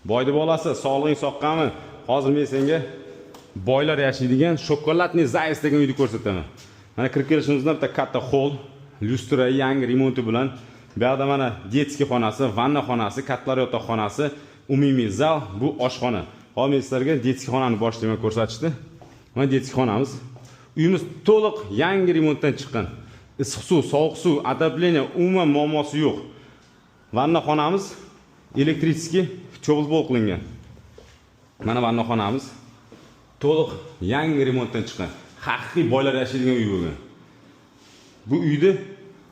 Boyni bolasi, sog'lig'ing soqqanmi? Hozir men senga boylar yashaydigan shokoladniy zayis degan uyni ko'rsataman. Mana kirib kelishimizdan bitta katta hol, lyustra, yangi remonti bilan, bu yerda mana detskiy xonasi, vanna xonasi, kattalar yotoqxonasi, umumiy zal, bu oshxona. Hozir men sizlarga detskiy xonani boshlayman ko'rsatishdi. Mana detskiy xonamiz. Uyimiz to'liq yangi remontdan chiqqan. Issiq suv, sovuq suv, отопление umuman muammosi yo'q. Vanna xonamiz elektriskiy cho'g'ilbol qilingan. Mana vanna xonamiz to'liq yangi remontdan chiqqan. Haqiqiy boylar yashaydigan uy bo'lgan. Bu uyni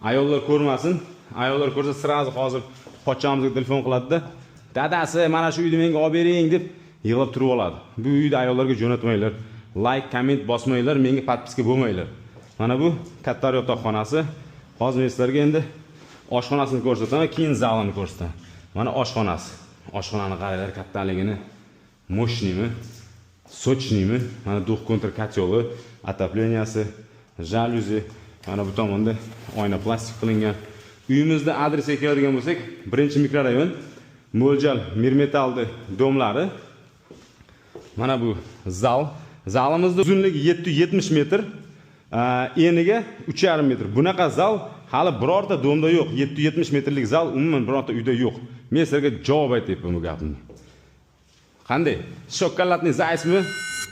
ayollar ko'rmasin. Ayollar ko'rsa sirazi hozir pochchamizga telefon qiladi-da. Dadasi, mana shu uyni menga olib bering deb yig'lab turib oladi. Bu uyni ayollarga jo'natmanglar. Like, comment bosmanglar, menga podpiska bo'lmanglar. Mana bu katta yotoqxonasi. Hozir men sizlarga endi oshxonasini ko'rsataman, keyin zalini ko'rsataman. Mana oshxonasi. Oshxonani qaranglar kattaligini. Mощныйmi, сочныйmi. Mana duh kontr kotyoli, отопленияsi, jaluzi. Mana bu tomonda oyna plastik qilingan. Uyimizda adresga keladigan bo'lsak, 1-mikrorayon, mo'ljal mirmetalli domlari. Mana bu zal. Zalimizning uzunligi 770 metr, eniga 3,5 metr. Bunaqa zal hali birorta domda yo'q. 770 metrlik zal umuman birorta uyda yo'q. Men sizlarga javob aytayapman bu gapni. Qanday? Shokoladniy zaysmi?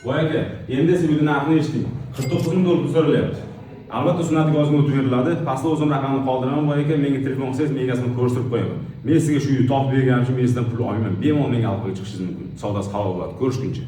Voy aka, endi siz uyni narxini eshiting. 49 ming dollar so'ralyapti. Albatta sunnatiga ozgina o'tib beriladi. Pastda o'zim raqamni qoldiraman. Voy aka, menga telefon qilsangiz, men egasini ko'rsatib qo'yaman. Men sizga shu uyni topib berganim uchun men sizdan pul olmayman. Bemalol menga olib chiqishingiz mumkin. Savdosi halol bo'ladi. Ko'rishguncha.